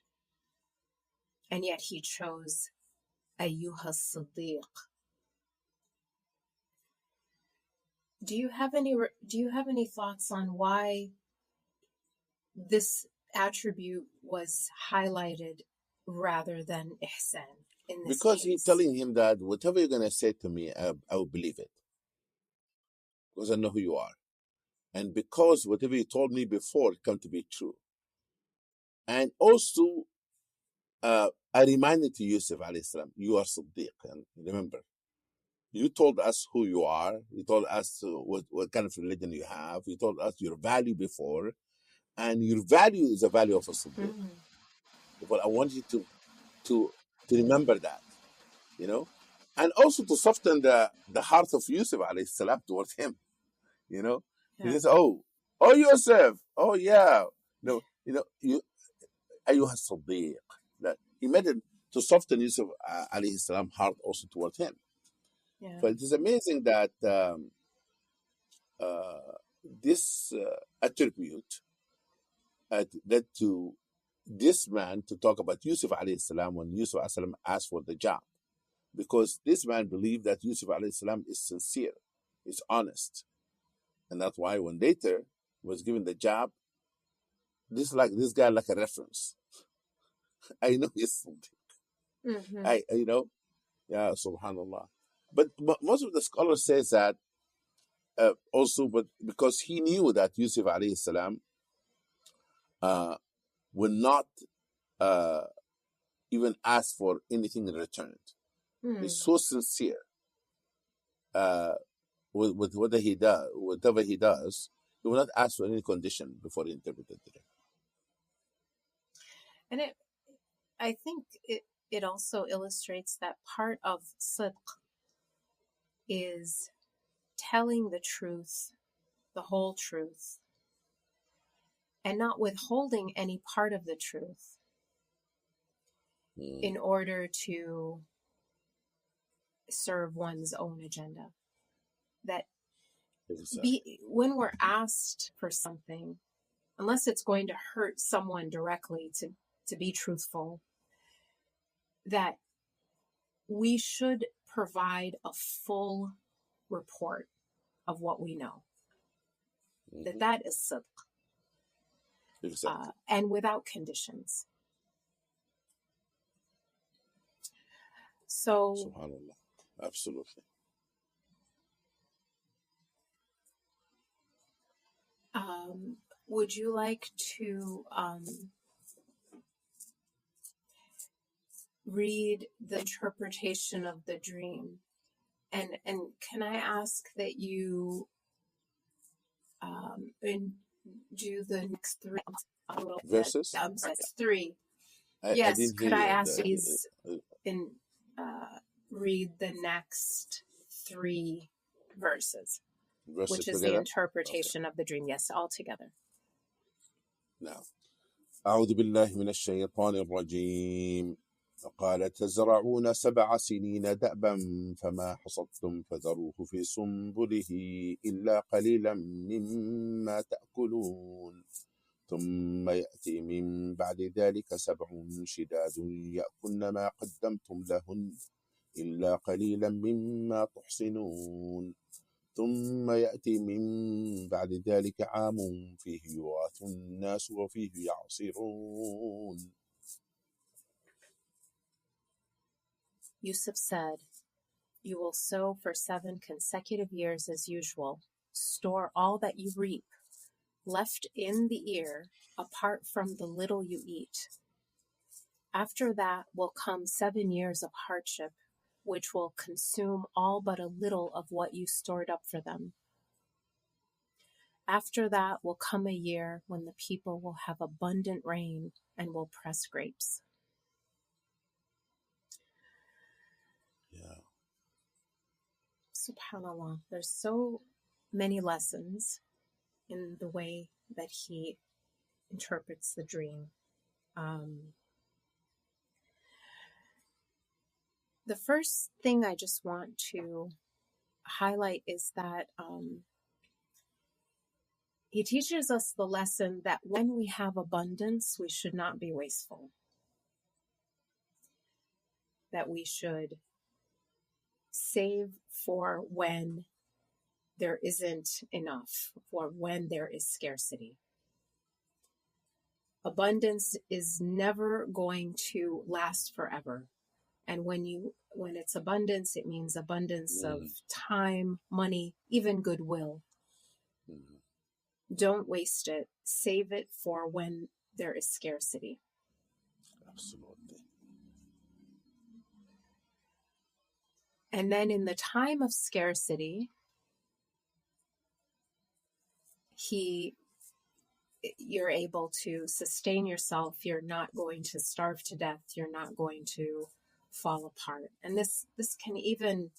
And yet he chose Ayyuha Siddiq. Do you have any thoughts on why this attribute was highlighted rather than ihsan in this Because case? he's telling him that whatever you're going to say to me, I will believe it. Because I know who you are. And because whatever you told me before come to be true. And also, I reminded to Yusuf alayhi salam, you are Siddiq. And remember, you told us who you are. You told us what kind of religion you have. You told us your value before. And your value is the value of a Siddiq. But I want you to remember that, you know, and also to soften the heart of Yusuf alayhi salam towards him, you know. Yeah. He says, oh Yusuf, oh yeah, no, you know, you أيها الصديق. That he made it to soften Yusuf alayhi salam heart also towards him. Yeah. But it is amazing that this attribute led to this man to talk about Yusuf alayhi salam when Yusuf alayhi salam asked for the job, because this man believed that Yusuf alayhi salam is sincere, is honest, and that's why when later was given the job, this guy like a reference. I know he's something. You know, yeah, subhanallah. But most of the scholars says that also, but because he knew that Yusuf alayhi salam will not even ask for anything in return. He's so sincere with whatever he does, he will not ask for any condition before he interpreted it. And I think it also illustrates that part of sidq is telling the truth, the whole truth, and not withholding any part of the truth in order to serve one's own agenda. That when we're asked for something, unless it's going to hurt someone directly to be truthful, that we should provide a full report of what we know. That is sidq. Exactly. And without conditions. So, subhanallah, absolutely. Would you like to read the interpretation of the dream? And can I ask that you do the next three verses? Three. Yes, could I ask these and read the next three verses, which is together? The interpretation of the dream. Yes, all together. Now, أعوذ بالله من الشيطان الرجيم. قال تزرعون 7 سنين دأبا فما حصدتم فذروه في سنبله إلا قليلا مما تأكلون ثم يأتي من بعد ذلك 7 شداد يأكلن ما قدمتم لهن إلا قليلا مما تحصنون ثم يأتي من بعد ذلك عام فيه يغاث الناس وفيه يعصرون. Yusuf said, "You will sow for 7 consecutive years as usual. Store all that you reap, left in the ear, apart from the little you eat. After that will come 7 years of hardship, which will consume all but a little of what you stored up for them. After that will come a year when the people will have abundant rain and will press grapes." Yeah. SubhanAllah, there's so many lessons in the way that he interprets the dream. The first thing I just want to highlight is that he teaches us the lesson that when we have abundance, we should not be wasteful. That we should save for when there isn't enough, or when there is scarcity. Abundance is never going to last forever. And when it's abundance, it means abundance of time, money, even goodwill. Don't waste it. Save it for when there is scarcity. Absolutely. And then in the time of scarcity, you're able to sustain yourself. You're not going to starve to death. You're not going to fall apart. And this can even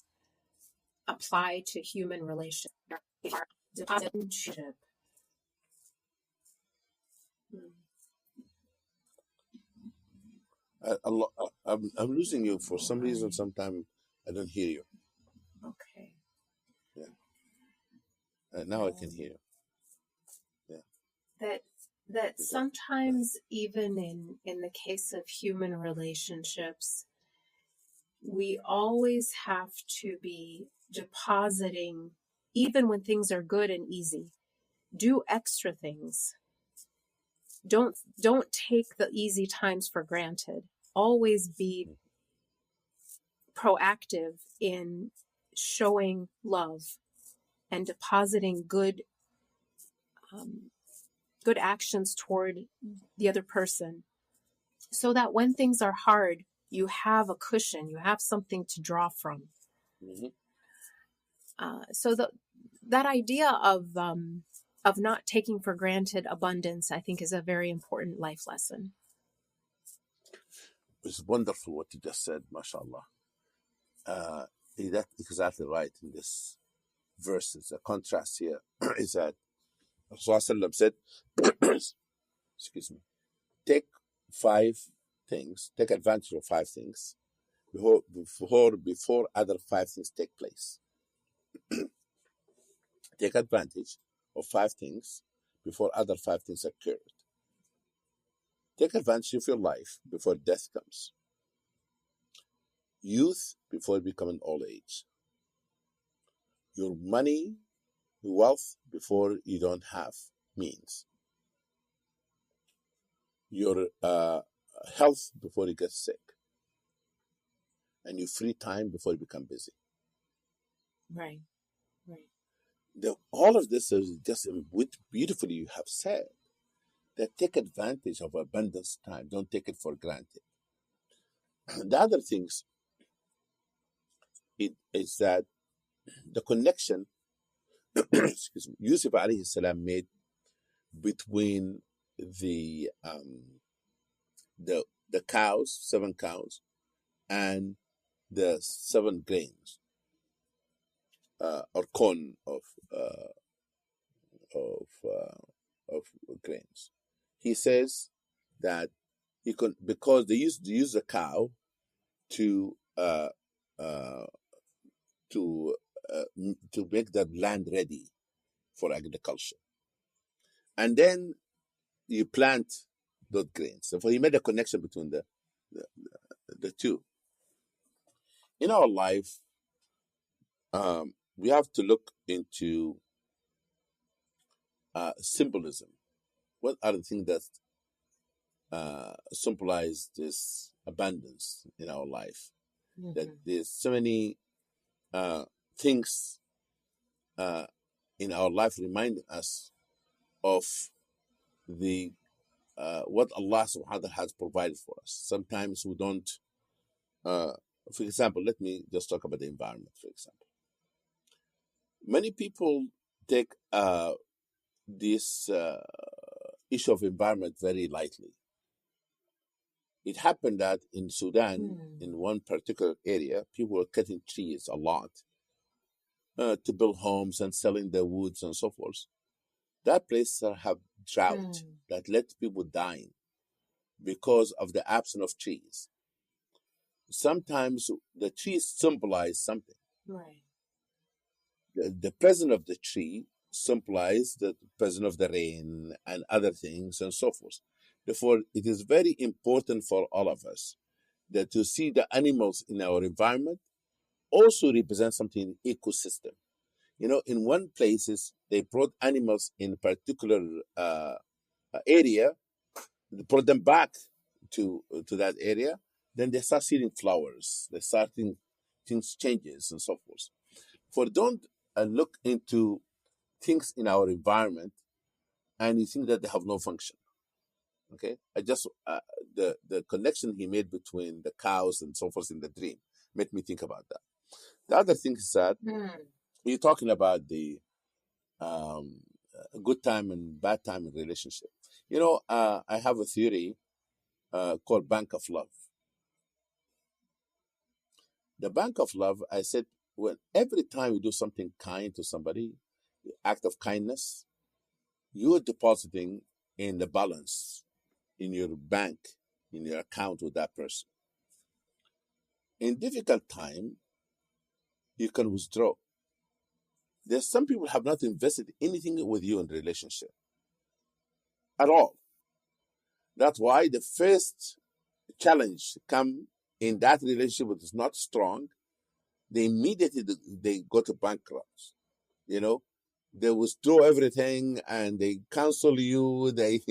apply to human relationships. I'm losing you for some reason. Sometimes I don't hear you. Okay. Yeah. Now I can hear you. Yeah. That sometimes even in the case of human relationships, we always have to be depositing, even when things are good and easy. Do extra things. Don't take the easy times for granted. Always be proactive in showing love and depositing good actions toward the other person, so that when things are hard, you have a cushion, you have something to draw from. So that idea of not taking for granted abundance, I think, is a very important life lesson. It's wonderful what you just said, mashallah. That's exactly right in this verses. The contrast here is that Rasulullah said, excuse me, take 5 things, take advantage of 5 things before other 5 things take place. Take advantage of 5 things before other 5 things occurred. Take advantage of your life before death comes. Youth before becoming old age. Your money, wealth before you don't have means. Your health before you get sick. And your free time before you become busy. Right. All of this is just beautifully you have said that take advantage of abundance time. Don't take it for granted. The other things is that the connection excuse me, Yusuf alayhi salam made between the cows, 7 cows, and the 7 grains or corn of grains. He says that he could, because they used to use the cow to make the land ready for agriculture, and then you plant those grains. So he made a connection between the two. In our life, we have to look into symbolism. What are the things that symbolize this abundance in our life? That there's so many things in our life reminding us of the what Allah subhanahu wa ta'ala has provided for us. Sometimes we don't, for example, let me just talk about the environment, for example. Many people take this issue of environment very lightly. It happened that in Sudan, in one particular area, people were cutting trees a lot to build homes and selling their woods and so forth. That place have drought that led to people dying because of the absence of trees. Sometimes the trees symbolize something. Right. The presence of the tree symbolize the presence of the rain and other things and so forth. Therefore, it is very important for all of us that to see the animals in our environment also represent something in ecosystem. In one places, they brought animals in a particular area, they brought them back to that area, then they start seeing flowers, they start seeing things changes and so forth. For don't look into things in our environment and you think that they have no function. Okay, I just the connection he made between the cows and so forth in the dream made me think about that. The other thing is that you're talking about the good time and bad time in relationship. I have a theory called Bank of Love. The Bank of Love, I said, when every time you do something kind to somebody, act of kindness, you are depositing in the balance in your bank, in your account with that person. In difficult time, you can withdraw. There's some people have not invested anything with you in the relationship at all. That's why the first challenge come in that relationship that is not strong, they immediately they go to bankrupt. They withdraw everything and they cancel you. They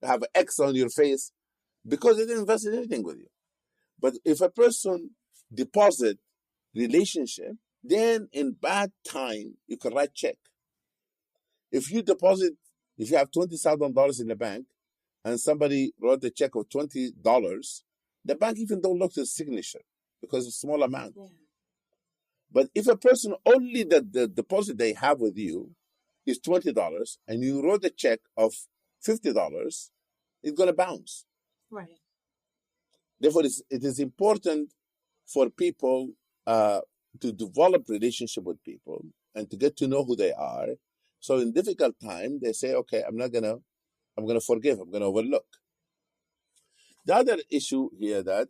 have an X on your face because they didn't invest in anything with you. But if a person deposit relationship, then in bad time you can write check. If you have $20,000 in the bank and somebody wrote a check of $20, the bank even don't look at the signature because it's a small amount. Yeah. But if a person only the deposit they have with you is $20 and you wrote a check of $50, it's going to bounce. Right. Therefore, it is important for people to develop relationship with people and to get to know who they are. So in difficult time, they say, okay, I'm going to forgive, I'm going to overlook. The other issue here that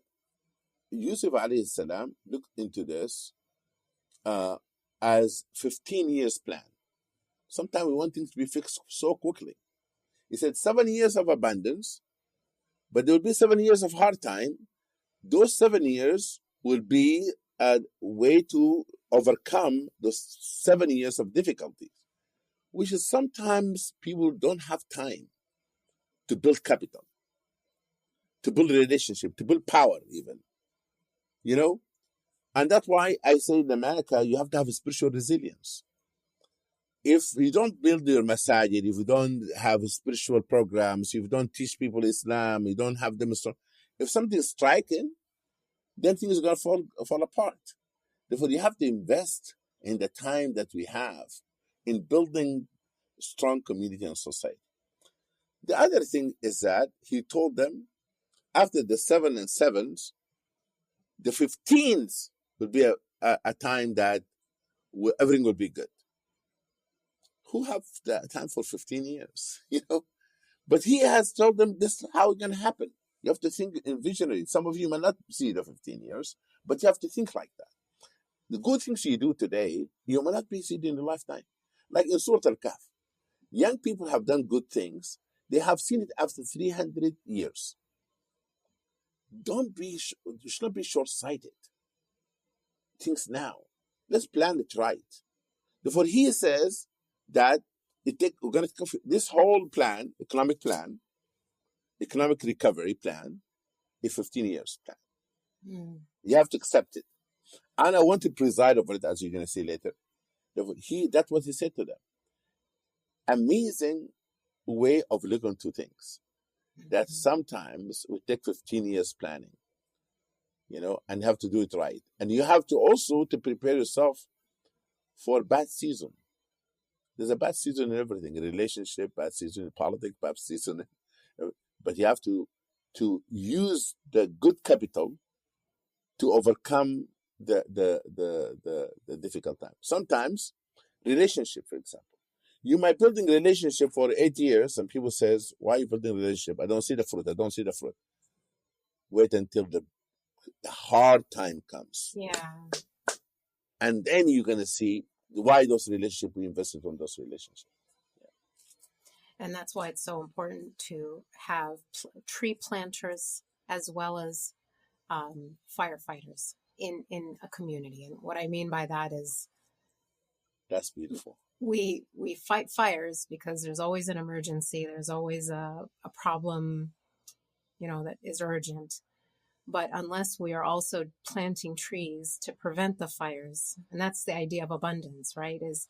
Yusuf alayhi salam looked into this as 15 years plan. Sometimes we want things to be fixed so quickly. He said 7 years of abundance, but there will be 7 years of hard time. Those 7 years will be a way to overcome those 7 years of difficulties, which is sometimes people don't have time to build capital, to build a relationship, to build power even. And that's why I say in America, you have to have a spiritual resilience. If you don't build your masajid, if you don't have spiritual programs, if you don't teach people Islam, you don't have them strong, if something is striking, then things are going to fall apart. Therefore, you have to invest in the time that we have in building strong community and society. The other thing is that he told them after the 7 and 7s, the 15th will be a time that everything will be good. Who have the time for 15 years? But he has told them this is how it's going to happen. You have to think in visionary. Some of you may not see the 15 years, but you have to think like that. The good things you do today, you may not be seen in a lifetime. Like in Surat Al-Kahf, young people have done good things. They have seen it after 300 years. You should not be short-sighted. Things now. Let's plan it right. Therefore, he says that we're going to this whole plan, economic recovery plan, a 15 years plan. You have to accept it. And I want to preside over it, as you're going to see later. That's what he said to them. Amazing way of looking to things. That sometimes we take 15 years planning, and you have to do it right. And you have to also to prepare yourself for a bad season. There's a bad season in everything, in relationship, bad season in politics, bad season. But you have to use the good capital to overcome the difficult time. Sometimes, relationship, for example. You might building a relationship for 8 years, and people says, why are you building a relationship? I don't see the fruit. Wait until the hard time comes. Yeah. And then you're going to see why those relationships, we invested on those relationships. Yeah. And that's why it's so important to have tree planters as well as firefighters in a community. And what I mean by that is That's beautiful. We fight fires because there's always an emergency. There's always a problem, that is urgent. But unless we are also planting trees to prevent the fires, and that's the idea of abundance, right? Is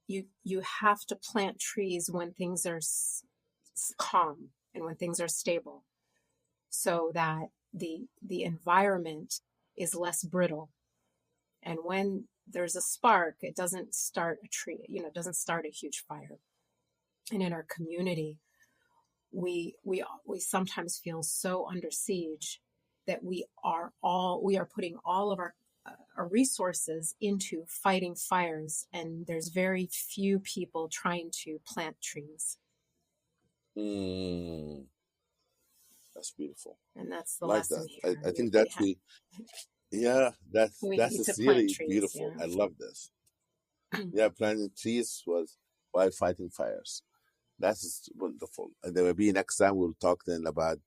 you have to plant trees when things are calm and when things are stable, so that the environment is less brittle. And when there's a spark, it doesn't start a tree, it doesn't start a huge fire. And in our community, we sometimes feel so under siege that we are putting all of our resources into fighting fires, and there's very few people trying to plant trees. That's beautiful. And that's the like lesson that. here. I think that's that's really trees, beautiful. Yeah. I love this. Planting trees was while fighting fires. That's wonderful. And there will be next time we'll talk then about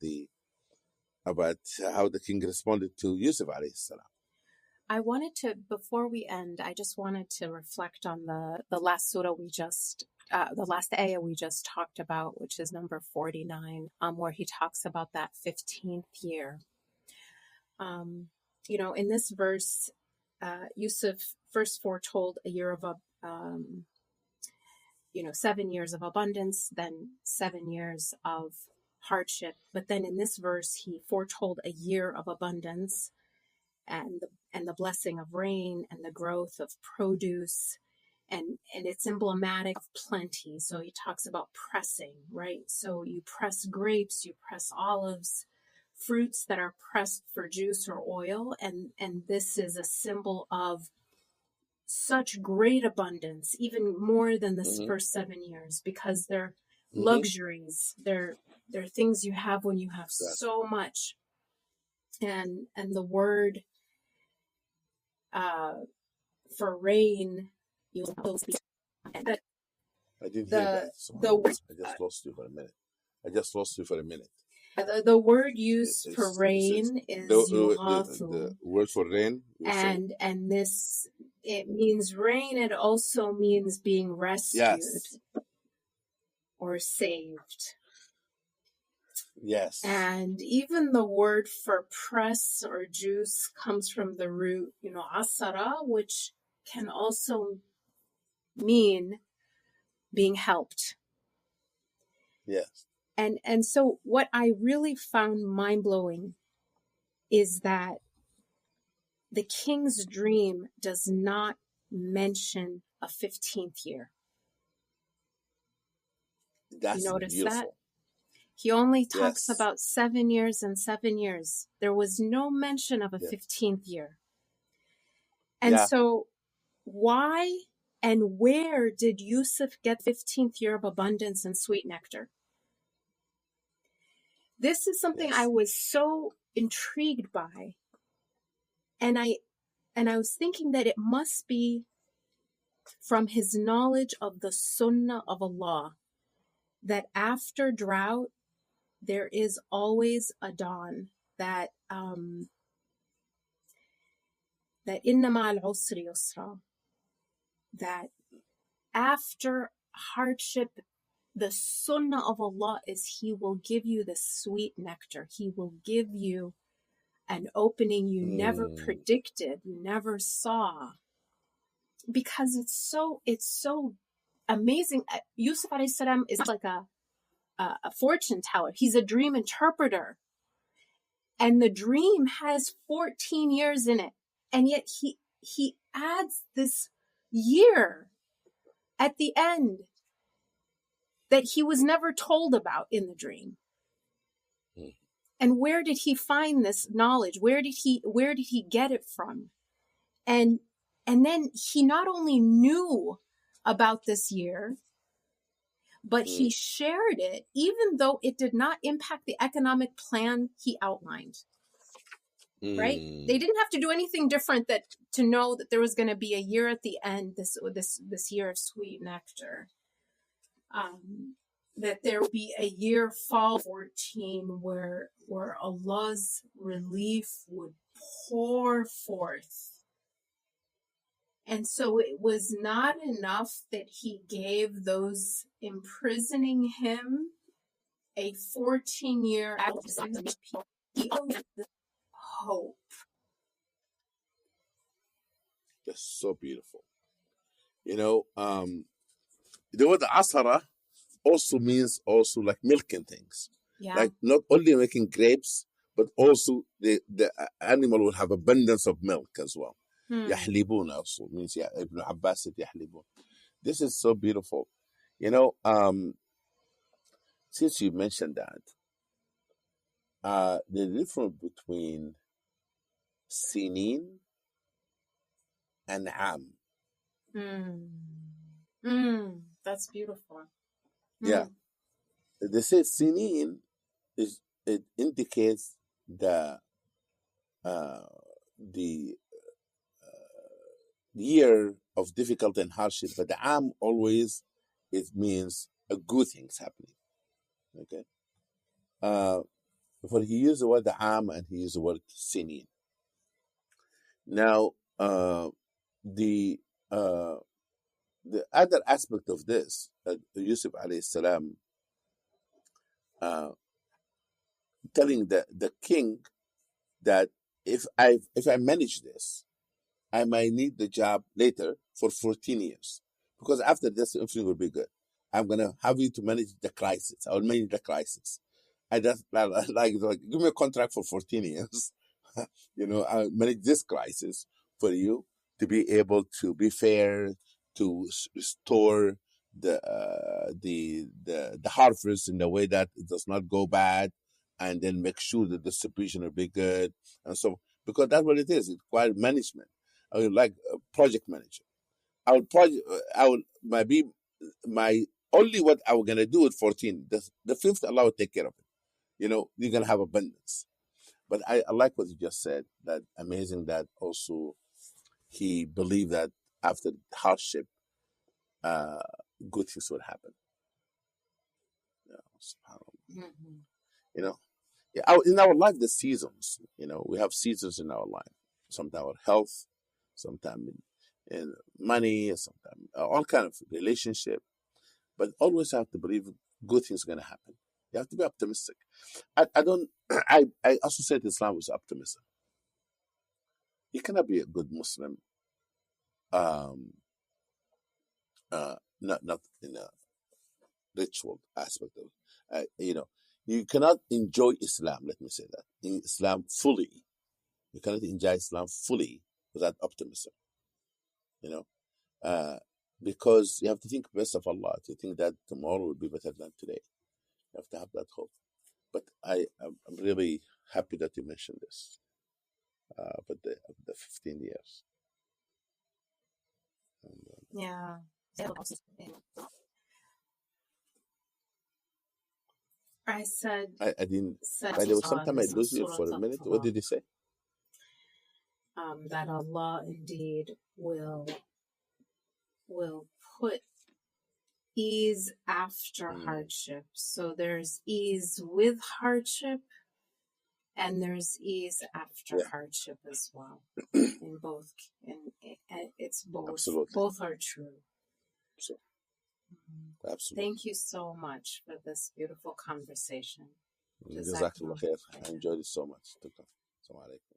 how the king responded to Yusuf alayhi salam. I wanted to, before we end, I just wanted to reflect on the last surah the last ayah we just talked about, which is number 49, where he talks about that 15th year. In this verse, Yusuf first foretold a year of 7 years of abundance, then 7 years of hardship. But then in this verse, he foretold a year of abundance and the blessing of rain and the growth of produce. And it's emblematic of plenty. So he talks about pressing, right? So you press grapes, you press olives, fruits that are pressed for juice or oil. And this is a symbol of such great abundance, even more than the first 7 years, because they're luxuries. They're things you have when you have so much. And the word for rain, I didn't hear that. I just lost you for a minute. The word used for rain is yughatu. The word for rain, and this, it means rain. It also means being rescued or saved. Yes. And even the word for press or juice comes from the root, asara, which can also mean being helped. Yes. And so what I really found mind-blowing is that the king's dream does not mention a 15th year. That's you notice beautiful. That? He only talks about 7 years and 7 years. There was no mention of a 15th year. And so why and where did Yusuf get 15th year of abundance and sweet nectar? This is something I was so intrigued by. And I was thinking that it must be from his knowledge of the sunnah of Allah, that after drought, there is always a dawn, that that inna ma'al usri yusra, that after hardship, the sunnah of Allah is He will give you the sweet nectar. He will give you an opening you never predicted, you never saw, because it's so amazing. Yusuf alayhi salam is like a fortune teller. He's a dream interpreter, and the dream has 14 years in it, and yet he adds this year at the end that he was never told about in the dream. And where did he find this knowledge? Where did he get it from? And then he not only knew about this year, but he shared it, even though it did not impact the economic plan he outlined. Right? They didn't have to do anything different to know that there was going to be a year at the end, this year of sweet nectar. That there would be a year fall 14 where Allah's relief would pour forth. And so it was not enough that he gave those imprisoning him a 14-year he owed them hope. That's so beautiful. The word asara also means like milking things. Yeah. Like not only making grapes, but also the animal will have abundance of milk as well. يحلبون also means Ibn Abbas said يحلبون. This is so beautiful. Since you mentioned that, the difference between sinin and am. That's beautiful. Yeah. They say sinin it indicates the year of difficulty and hardship, but the am always it means a good thing's happening. Okay. Before he used the word the am and he used the word sinin. Now the other aspect of this, Yusuf alayhi salam telling the king that if I manage this, I might need the job later for 14 years. Because after this, everything will be good. I'm going to have you to manage the crisis. I will manage the crisis. I just like give me a contract for 14 years. I'll manage this crisis for you to be able to be fair, to restore the harvest in a way that it does not go bad, and then make sure the distribution will be good. And so, because that's what it is. It requires management. I would like a project manager. My only what I was gonna do at 14. The fifth Allah will take care of it. You're gonna have abundance. But I like what you just said. That amazing that also he believed that after hardship, good things would happen. In our life, the seasons. We have seasons in our life. Sometimes our health, sometimes in money, sometimes all kind of relationship. But always have to believe good things are going to happen. You have to be optimistic. I associate Islam with optimism. You cannot be a good Muslim, not in a ritual aspect of you cannot enjoy Islam. Let me say that in Islam fully, you cannot enjoy Islam fully without optimism. Because you have to think best of Allah. To think that tomorrow will be better than today. You have to have that hope. But I'm really happy that you mentioned this. But the 15 years. Yeah. I said. I didn't. By the way, sometimes I lose you for a minute. What did you say? That Allah indeed will put ease after hardship. So there's ease with hardship, and there's ease after hardship as well. In both, and it's both. Absolutely. Both are true. Absolutely. Thank you so much for this beautiful conversation. Jazakallah khair. I enjoyed it so much. Assalamu alaikum.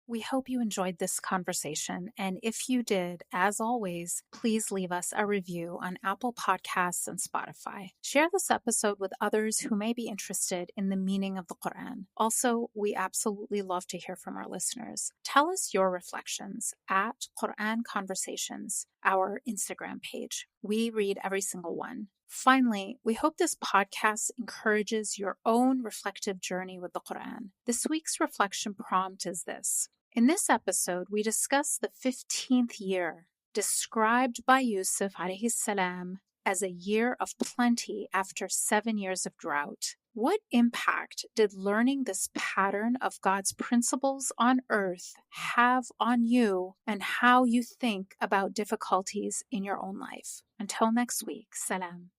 We hope you enjoyed this conversation, and if you did, as always, please leave us a review on Apple Podcasts and Spotify. Share this episode with others who may be interested in the meaning of the Quran. Also, we absolutely love to hear from our listeners. Tell us your reflections at Quran Conversations, our Instagram page. We read every single one. Finally, we hope this podcast encourages your own reflective journey with the Quran. This week's reflection prompt is this. In this episode, we discuss the 15th year, described by Yusuf alayhi salam as a year of plenty after 7 years of drought. What impact did learning this pattern of God's principles on earth have on you and how you think about difficulties in your own life? Until next week, salam.